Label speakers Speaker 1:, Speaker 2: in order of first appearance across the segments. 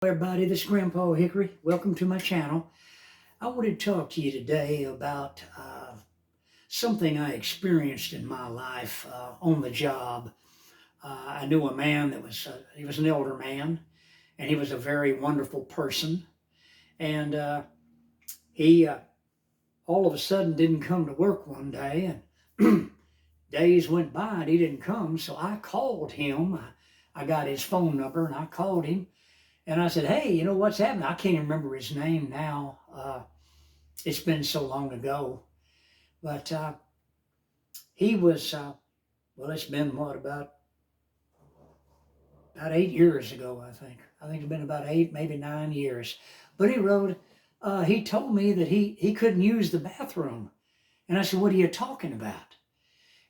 Speaker 1: Everybody, this is Grandpa Hickory. Welcome to my channel. I wanted to talk to you today about something I experienced in my life on the job. I knew a man that he was an elder man, and he was a very wonderful person. And he all of a sudden didn't come to work one day, and days went by and he didn't come. So I called him. I got his phone number and I called him. And I said, hey, you know what's happening? I can't even remember his name now. It's been so long ago. But he was, well, it's been what, about 8 years ago, I think. I think it's been about 8, maybe 9 years. But he told me that he couldn't use the bathroom. And I said, what are you talking about?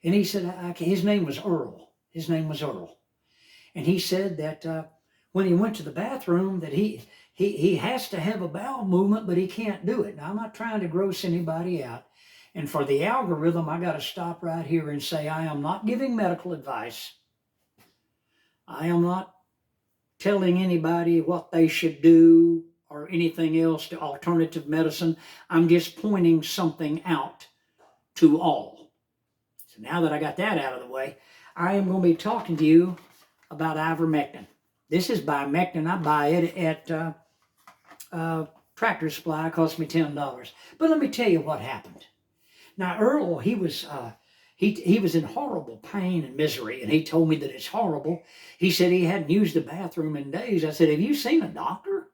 Speaker 1: And he said, his name was Earl. His name was Earl. And he said that when he went to the bathroom that he has to have a bowel movement, but he can't do it. Now, I'm not trying to gross anybody out. And for the algorithm, I got to stop right here and say I am not giving medical advice. I am not telling anybody what they should do or anything else to alternative medicine. I'm just pointing something out to all. So now that I got that out of the way, I am going to be talking to you about ivermectin. This is Bimectin. I buy it at Tractor Supply. It cost me $10. But let me tell you what happened. Now, Earl, he was in horrible pain and misery, and he told me that it's horrible. He said he hadn't used the bathroom in days. I said, have you seen a doctor?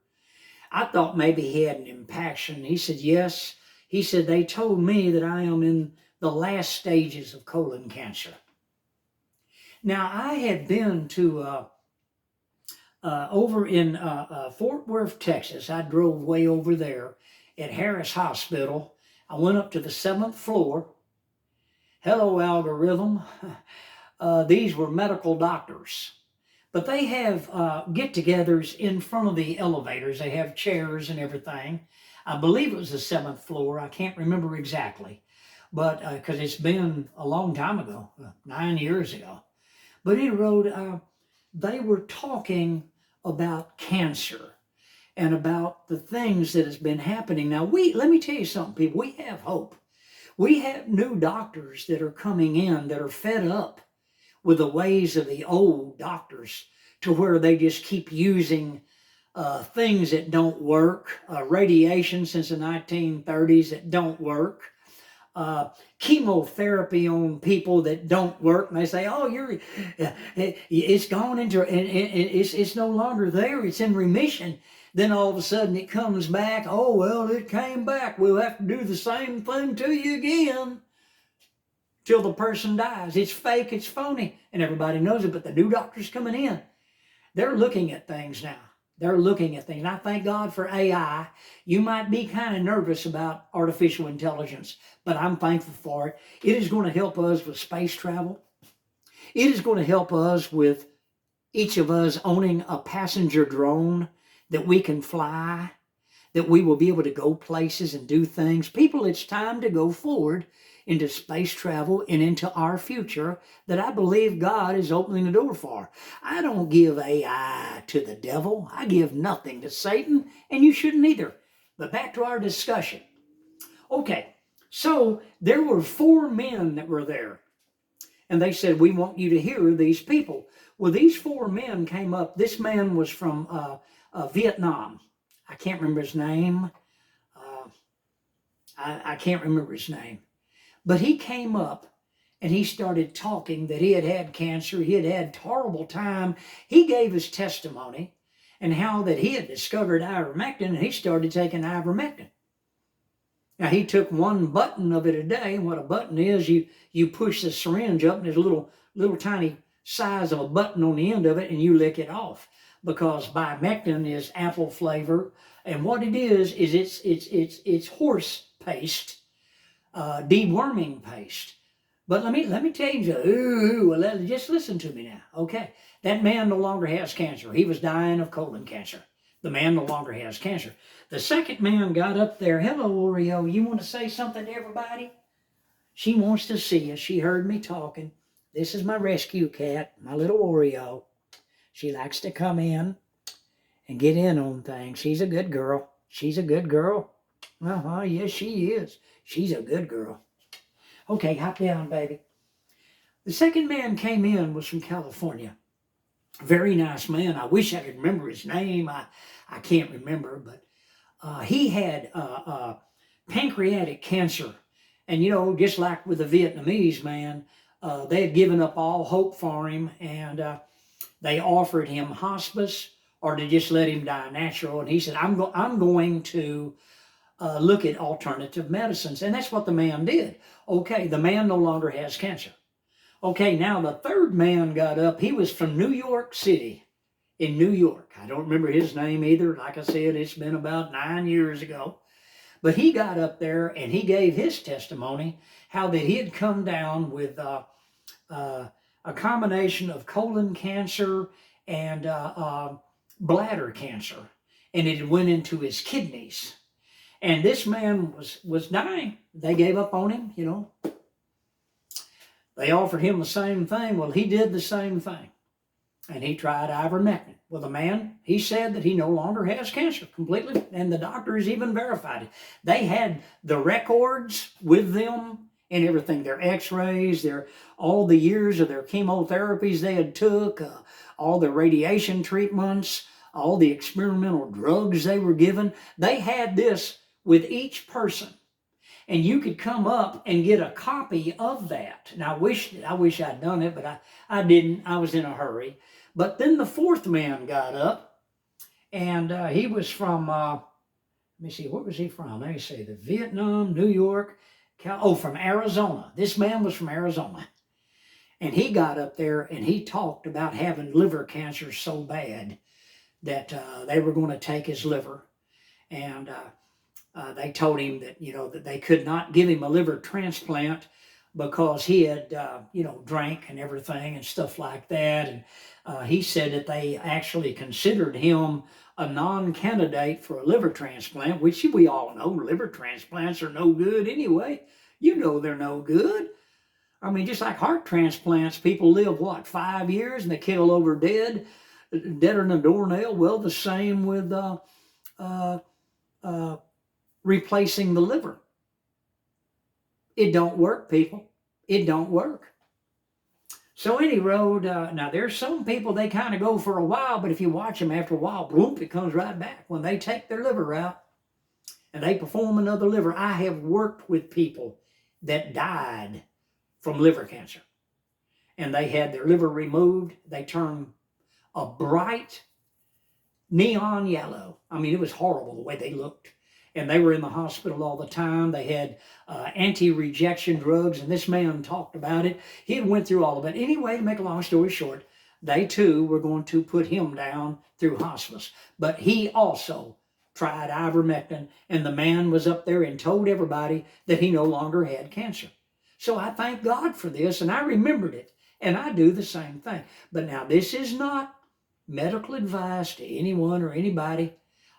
Speaker 1: I thought maybe he had an impaction. He said, yes. He said, they told me that I am in the last stages of colon cancer. Now, I had been to over in Fort Worth, Texas. I drove way over there at Harris Hospital. I went up to the 7th floor. Hello, algorithm. These were medical doctors. But they have get-togethers in front of the elevators. They have chairs and everything. I believe it was the 7th floor. I can't remember exactly. But because it's been a long time ago, 9 years ago. But anyway, they were talking about cancer and about the things that has been happening. Now, let me tell you something, people. We have hope. We have new doctors that are coming in that are fed up with the ways of the old doctors to where they just keep using things that don't work, radiation since the 1930s that don't work, chemotherapy on people that don't work, and they say, oh, it's gone into, and it's no longer there, it's in remission. Then all of a sudden it comes back. Oh, well, it came back. We'll have to do the same thing to you again till the person dies. It's fake, it's phony, and everybody knows it. But the new doctors coming in, they're looking at things now. They're looking at things. And I thank God for AI. You might be kind of nervous about artificial intelligence, but I'm thankful for it. It is going to help us with space travel. It is going to help us with each of us owning a passenger drone that we can fly, that we will be able to go places and do things. People, it's time to go forward into space travel and into our future that I believe God is opening the door for. I don't give AI to the devil. I give nothing to Satan, and you shouldn't either. But back to our discussion. Okay, so there were 4 men that were there, and they said, we want you to hear these people. Well, these 4 men came up. This man was from Vietnam. I can't remember his name. I can't remember his name. But he came up and he started talking that he had had cancer. He had had a horrible time. He gave his testimony and how that he had discovered ivermectin, and he started taking ivermectin. Now, he took one button of it a day. And what a button is, you push the syringe up, and there's a little tiny size of a button on the end of it, and you lick it off. Because bimectin is apple flavor, and what it is it's horse paste, deworming paste. But let me tell you, just listen to me now, okay? That man no longer has cancer. He was dying of colon cancer. The man no longer has cancer. The second man got up there. Hello, Oreo. You want to say something to everybody? She wants to see us. She heard me talking. This is my rescue cat, my little Oreo. She likes to come in and get in on things. She's a good girl. She's a good girl. Yes, she is. She's a good girl. Okay, hop down, baby. The second man came in was from California. Very nice man. I wish I could remember his name. I can't remember, but he had pancreatic cancer. And, you know, just like with the Vietnamese man, they had given up all hope for him, and they offered him hospice or to just let him die natural. And he said, I'm going to look at alternative medicines. And that's what the man did. Okay, the man no longer has cancer. Okay, now the third man got up. He was from New York City, in New York. I don't remember his name either. Like I said, it's been about 9 years ago. But he got up there and he gave his testimony how that he had come down with a combination of colon cancer and bladder cancer, and it went into his kidneys. And this man was dying. They gave up on him, you know. They offered him the same thing. Well, he did the same thing. And he tried ivermectin. Well, the man, he said that he no longer has cancer completely, and the doctors even verified it. They had the records with them and everything, their x-rays, all the years of their chemotherapies they had took, all the radiation treatments, all the experimental drugs they were given. They had this with each person. And you could come up and get a copy of that. Now, I wish I'd done it, but I didn't. I was in a hurry. But then the fourth man got up, and he was from, let me see, where was he from? Let me see, the Vietnam, New York, from Arizona. This man was from Arizona. And he got up there, and he talked about having liver cancer so bad that they were going to take his liver. And they told him that, you know, that they could not give him a liver transplant because he had, you know, drank and everything and stuff like that. And he said that they actually considered him a non-candidate for a liver transplant, which we all know liver transplants are no good anyway. You know they're no good. I mean, just like heart transplants, people live, 5 years and they kill over deader than a doornail. Well, the same with replacing the liver. It don't work, people. It don't work. So any road, now there's some people, they kind of go for a while, but if you watch them after a while, bloop, it comes right back. When they take their liver out and they perform another liver, I have worked with people that died from liver cancer. And they had their liver removed. They turned a bright neon yellow. I mean, it was horrible the way they looked. And they were in the hospital all the time. They had anti-rejection drugs, and this man talked about it. He had went through all of it. Anyway, to make a long story short, they too were going to put him down through hospice. But he also tried ivermectin, and the man was up there and told everybody that he no longer had cancer. So I thank God for this, and I remembered it, and I do the same thing. But now this is not medical advice to anyone or anybody.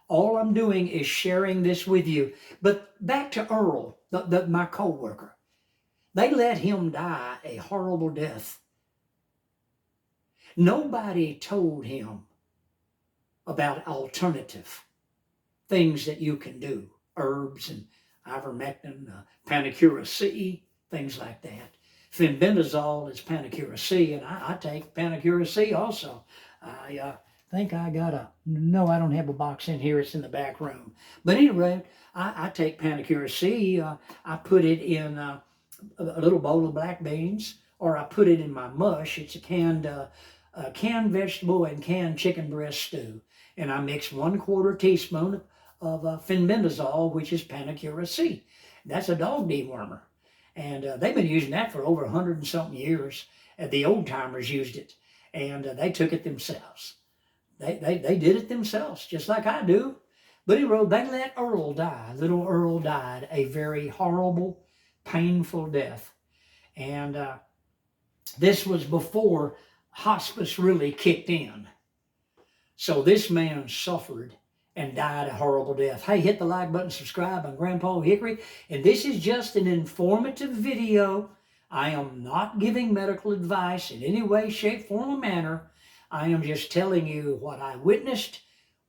Speaker 1: All I'm doing is sharing this with you. But back to Earl, my co-worker. They let him die a horrible death. Nobody told him about alternative things that you can do. Herbs and ivermectin, Panicura C, things like that. Fenbendazole is Panicura C, and I take Panicura C also. I think I got no, I don't have a box in here. It's in the back room. But anyway, I take Panicura C. I put it in a little bowl of black beans, or I put it in my mush. It's a canned vegetable and canned chicken breast stew. And I mix 1/4 teaspoon of fenbendazole, which is Panicura C. That's a dog dewormer. And they've been using that for over 100 and something years. The old timers used it, and they took it themselves. They did it themselves, just like I do. But anyway, they let Earl die. Little Earl died a very horrible, painful death. And this was before hospice really kicked in. So this man suffered and died a horrible death. Hey, hit the like button, subscribe. I'm Grandpa Hickory, and this is just an informative video. I am not giving medical advice in any way, shape, form, or manner. I am just telling you what I witnessed,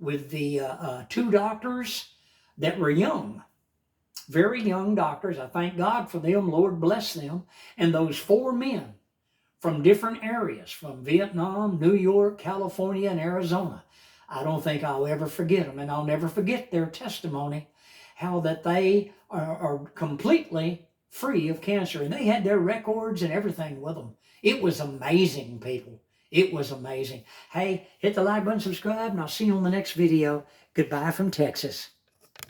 Speaker 1: with the two doctors that were young, very young doctors. I thank God for them. Lord bless them. And those 4 men from different areas, from Vietnam, New York, California, and Arizona. I don't think I'll ever forget them, and I'll never forget their testimony, how that they are completely free of cancer. And they had their records and everything with them. It was amazing, people. It was amazing. Hey, hit the like button, subscribe, and I'll see you on the next video. Goodbye from Texas.